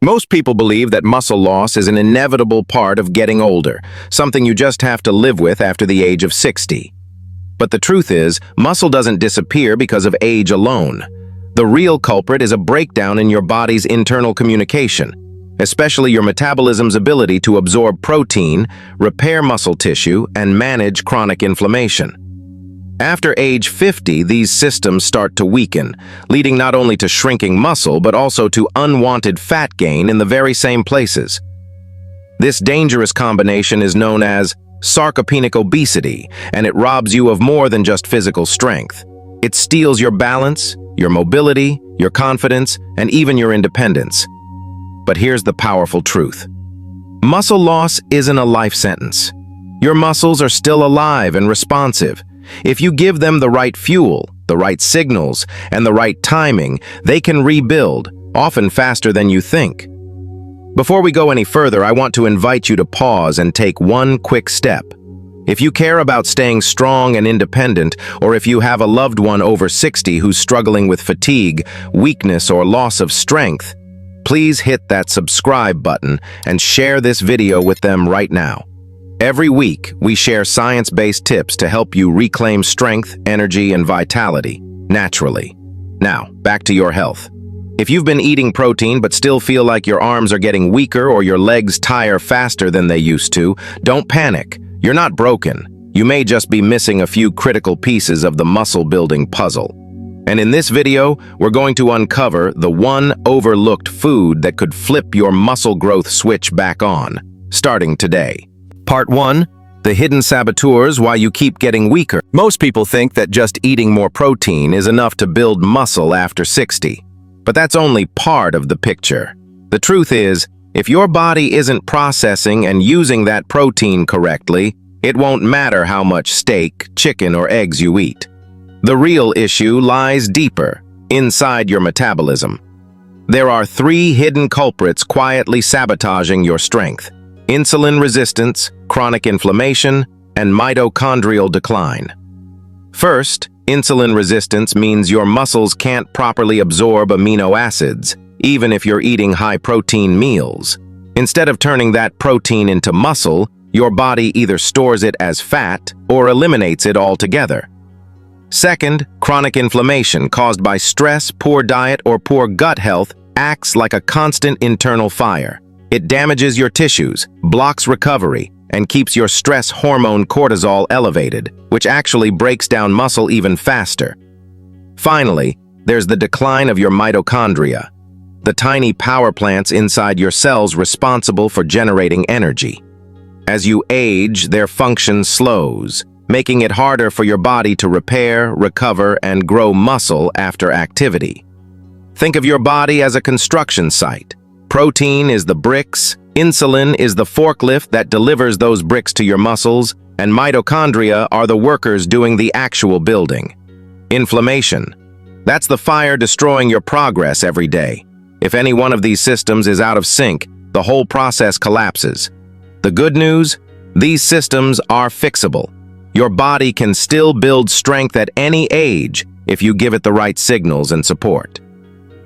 Most people believe that muscle loss is an inevitable part of getting older, something you just have to live with after the age of 60. But the truth is, muscle doesn't disappear because of age alone. The real culprit is a breakdown in your body's internal communication, especially your metabolism's ability to absorb protein, repair muscle tissue, and manage chronic inflammation. After age 50, these systems start to weaken, leading not only to shrinking muscle but also to unwanted fat gain in the very same places. This dangerous combination is known as sarcopenic obesity, and it robs you of more than just physical strength. It steals your balance, your mobility, your confidence, and even your independence. But here's the powerful truth. Muscle loss isn't a life sentence. Your muscles are still alive and responsive. If you give them the right fuel, the right signals, and the right timing, they can rebuild, often faster than you think. Before we go any further, I want to invite you to pause and take one quick step. If you care about staying strong and independent, or if you have a loved one over 60 who's struggling with fatigue, weakness, or loss of strength, please hit that subscribe button and share this video with them right now. Every week, we share science-based tips to help you reclaim strength, energy, and vitality, naturally. Now, back to your health. If you've been eating protein but still feel like your arms are getting weaker or your legs tire faster than they used to, don't panic. You're not broken. You may just be missing a few critical pieces of the muscle-building puzzle. And in this video, we're going to uncover the one overlooked food that could flip your muscle growth switch back on, starting today. Part 1. The hidden saboteurs why you keep getting weaker. Most people think that just eating more protein is enough to build muscle after 60. But that's only part of the picture. The truth is, if your body isn't processing and using that protein correctly, it won't matter how much steak, chicken, or eggs you eat. The real issue lies deeper, inside your metabolism. There are 3 hidden culprits quietly sabotaging your strength: insulin resistance, chronic inflammation, and mitochondrial decline. First, insulin resistance means your muscles can't properly absorb amino acids, even if you're eating high-protein meals. Instead of turning that protein into muscle, your body either stores it as fat or eliminates it altogether. Second, chronic inflammation caused by stress, poor diet, or poor gut health acts like a constant internal fire. It damages your tissues, blocks recovery, and keeps your stress hormone cortisol elevated, which actually breaks down muscle even faster. Finally, there's the decline of your mitochondria, the tiny power plants inside your cells responsible for generating energy. As you age, their function slows, making it harder for your body to repair, recover, and grow muscle after activity. Think of your body as a construction site. Protein is the bricks, insulin is the forklift that delivers those bricks to your muscles, and mitochondria are the workers doing the actual building. Inflammation. That's the fire destroying your progress every day. If any one of these systems is out of sync, the whole process collapses. The good news? These systems are fixable. Your body can still build strength at any age if you give it the right signals and support.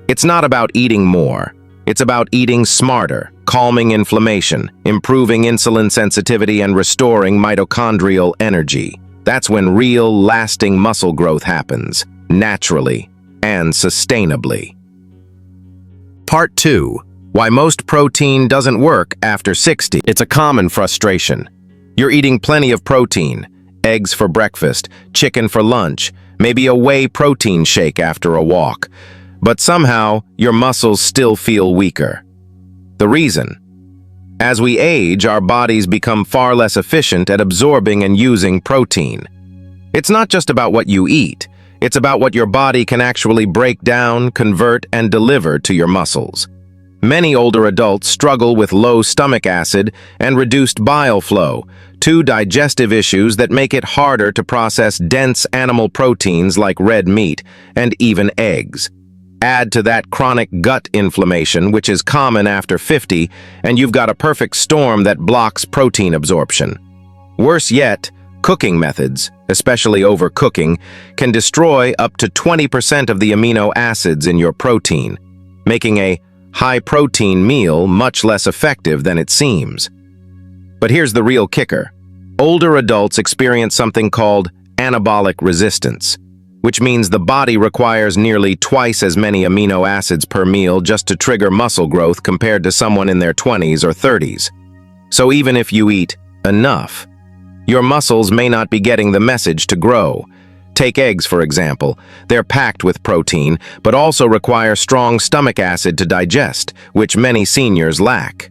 It's not about eating more. It's about eating smarter, calming inflammation, improving insulin sensitivity, and restoring mitochondrial energy. That's when real, lasting muscle growth happens, naturally and sustainably. Part 2. Why most protein doesn't work after 60. It's a common frustration. You're eating plenty of protein, eggs for breakfast, chicken for lunch, maybe a whey protein shake after a walk. But somehow, your muscles still feel weaker. The reason? As we age, our bodies become far less efficient at absorbing and using protein. It's not just about what you eat, it's about what your body can actually break down, convert, and deliver to your muscles. Many older adults struggle with low stomach acid and reduced bile flow, 2 digestive issues that make it harder to process dense animal proteins like red meat and even eggs. Add to that chronic gut inflammation, which is common after 50, and you've got a perfect storm that blocks protein absorption. Worse yet, cooking methods, especially overcooking, can destroy up to 20% of the amino acids in your protein, making a high-protein meal much less effective than it seems. But here's the real kicker. Older adults experience something called anabolic resistance, which means the body requires nearly twice as many amino acids per meal just to trigger muscle growth compared to someone in their 20s or 30s. So even if you eat enough, your muscles may not be getting the message to grow. Take eggs, for example. They're packed with protein, but also require strong stomach acid to digest, which many seniors lack.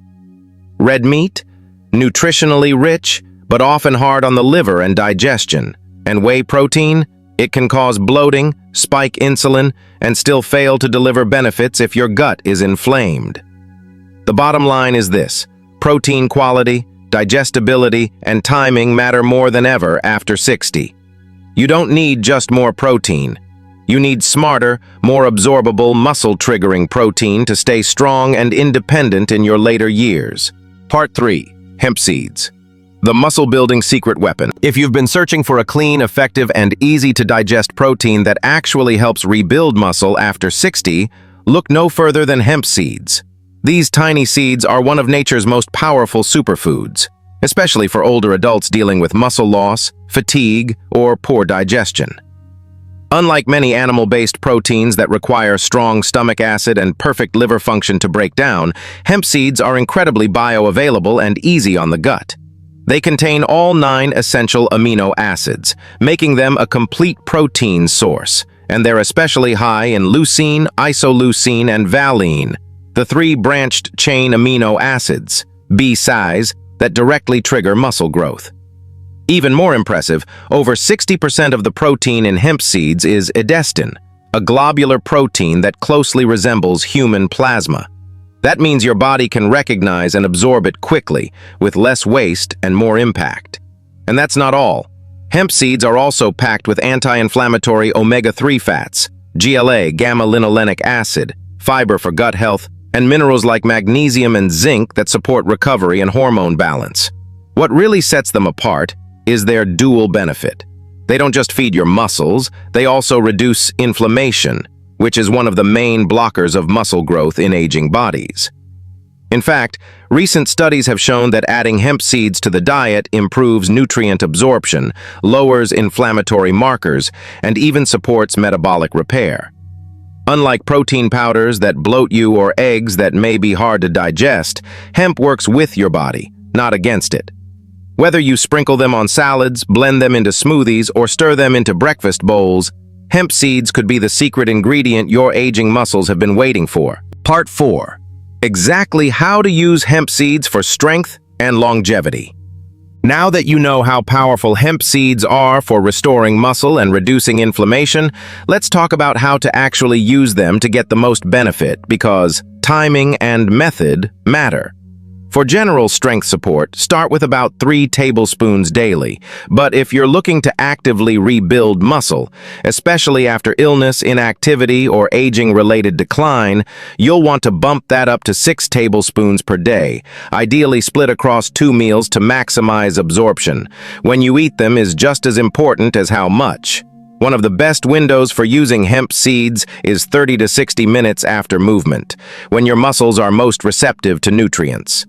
Red meat? Nutritionally rich, but often hard on the liver and digestion. And whey protein? It can cause bloating, spike insulin, and still fail to deliver benefits if your gut is inflamed. The bottom line is this: protein quality, digestibility, and timing matter more than ever after 60. You don't need just more protein. You need smarter, more absorbable, muscle-triggering protein to stay strong and independent in your later years. Part 3. Hemp seeds. The muscle-building secret weapon. If you've been searching for a clean, effective, and easy-to-digest protein that actually helps rebuild muscle after 60, look no further than hemp seeds. These tiny seeds are one of nature's most powerful superfoods, especially for older adults dealing with muscle loss, fatigue, or poor digestion. Unlike many animal-based proteins that require strong stomach acid and perfect liver function to break down, hemp seeds are incredibly bioavailable and easy on the gut. They contain all 9 essential amino acids, making them a complete protein source, and they're especially high in leucine, isoleucine, and valine, the 3 branched-chain amino acids, B-size, that directly trigger muscle growth. Even more impressive, over 60% of the protein in hemp seeds is edestin, a globular protein that closely resembles human plasma. That means your body can recognize and absorb it quickly, with less waste and more impact. And that's not all. Hemp seeds are also packed with anti-inflammatory omega-3 fats, GLA, gamma-linolenic acid, fiber for gut health, and minerals like magnesium and zinc that support recovery and hormone balance. What really sets them apart is their dual benefit. They don't just feed your muscles, they also reduce inflammation, which is one of the main blockers of muscle growth in aging bodies. In fact, recent studies have shown that adding hemp seeds to the diet improves nutrient absorption, lowers inflammatory markers, and even supports metabolic repair. Unlike protein powders that bloat you or eggs that may be hard to digest, hemp works with your body, not against it. Whether you sprinkle them on salads, blend them into smoothies, or stir them into breakfast bowls, hemp seeds could be the secret ingredient your aging muscles have been waiting for. Part 4. Exactly how to use hemp seeds for strength and longevity. Now that you know how powerful hemp seeds are for restoring muscle and reducing inflammation, let's talk about how to actually use them to get the most benefit, because timing and method matter. For general strength support, start with about 3 tablespoons daily. But if you're looking to actively rebuild muscle, especially after illness, inactivity, or aging-related decline, you'll want to bump that up to 6 tablespoons per day, ideally split across 2 meals to maximize absorption. When you eat them is just as important as how much. One of the best windows for using hemp seeds is 30 to 60 minutes after movement, when your muscles are most receptive to nutrients.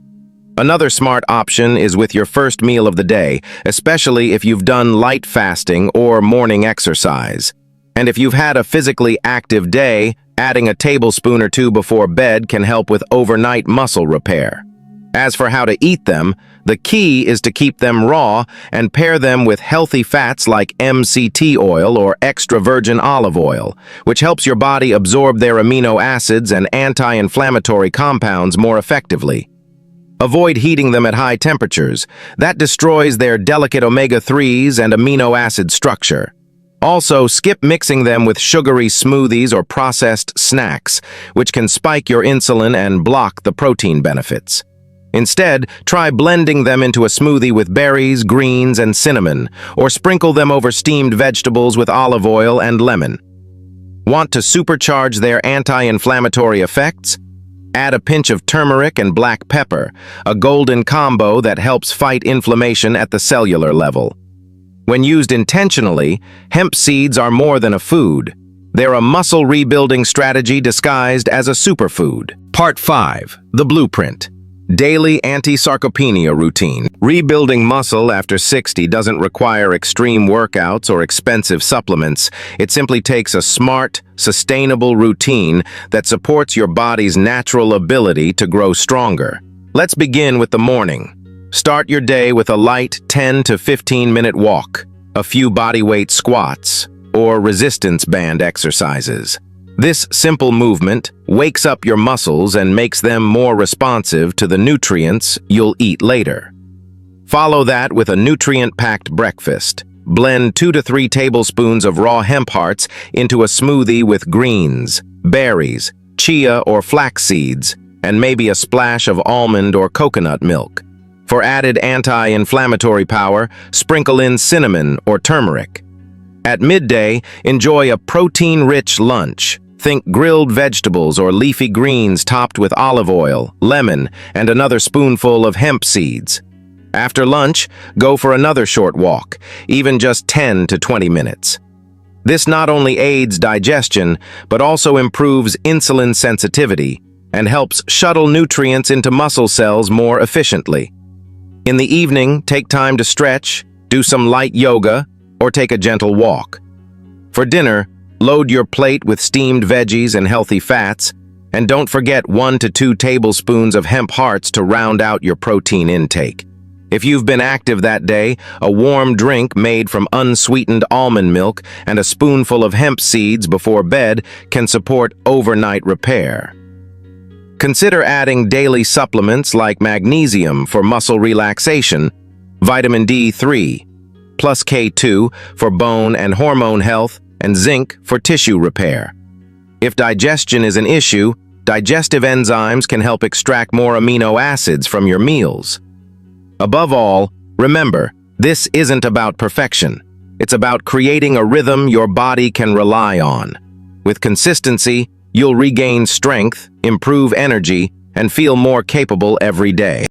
Another smart option is with your first meal of the day, especially if you've done light fasting or morning exercise. And if you've had a physically active day, adding a tablespoon or 2 before bed can help with overnight muscle repair. As for how to eat them, the key is to keep them raw and pair them with healthy fats like MCT oil or extra virgin olive oil, which helps your body absorb their amino acids and anti-inflammatory compounds more effectively. Avoid heating them at high temperatures. That destroys their delicate omega-3s and amino acid structure. Also, skip mixing them with sugary smoothies or processed snacks, which can spike your insulin and block the protein benefits. Instead, try blending them into a smoothie with berries, greens, and cinnamon, or sprinkle them over steamed vegetables with olive oil and lemon. Want to supercharge their anti-inflammatory effects? Add a pinch of turmeric and black pepper, a golden combo that helps fight inflammation at the cellular level. When used intentionally, hemp seeds are more than a food. They're a muscle rebuilding strategy disguised as a superfood. Part 5. The Blueprint. Daily anti-sarcopenia routine. Rebuilding muscle after 60 doesn't require extreme workouts or expensive supplements. It simply takes a smart, sustainable routine that supports your body's natural ability to grow stronger. Let's begin with the morning. Start your day with a light 10 to 15-minute walk, a few bodyweight squats, or resistance band exercises. This simple movement wakes up your muscles and makes them more responsive to the nutrients you'll eat later. Follow that with a nutrient-packed breakfast. Blend 2 to 3 tablespoons of raw hemp hearts into a smoothie with greens, berries, chia or flax seeds, and maybe a splash of almond or coconut milk. For added anti-inflammatory power, sprinkle in cinnamon or turmeric. At midday, enjoy a protein-rich lunch. Think grilled vegetables or leafy greens topped with olive oil, lemon, and another spoonful of hemp seeds. After lunch, go for another short walk, even just 10 to 20 minutes. This not only aids digestion, but also improves insulin sensitivity and helps shuttle nutrients into muscle cells more efficiently. In the evening, take time to stretch, do some light yoga, or take a gentle walk. For dinner, load your plate with steamed veggies and healthy fats, and don't forget 1 to 2 tablespoons of hemp hearts to round out your protein intake. If you've been active that day, a warm drink made from unsweetened almond milk and a spoonful of hemp seeds before bed can support overnight repair. Consider adding daily supplements like magnesium for muscle relaxation, vitamin D3, plus K2 for bone and hormone health, and zinc for tissue repair. If digestion is an issue, digestive enzymes can help extract more amino acids from your meals. Above all, remember, this isn't about perfection. It's about creating a rhythm your body can rely on. With consistency, you'll regain strength, improve energy, and feel more capable every day.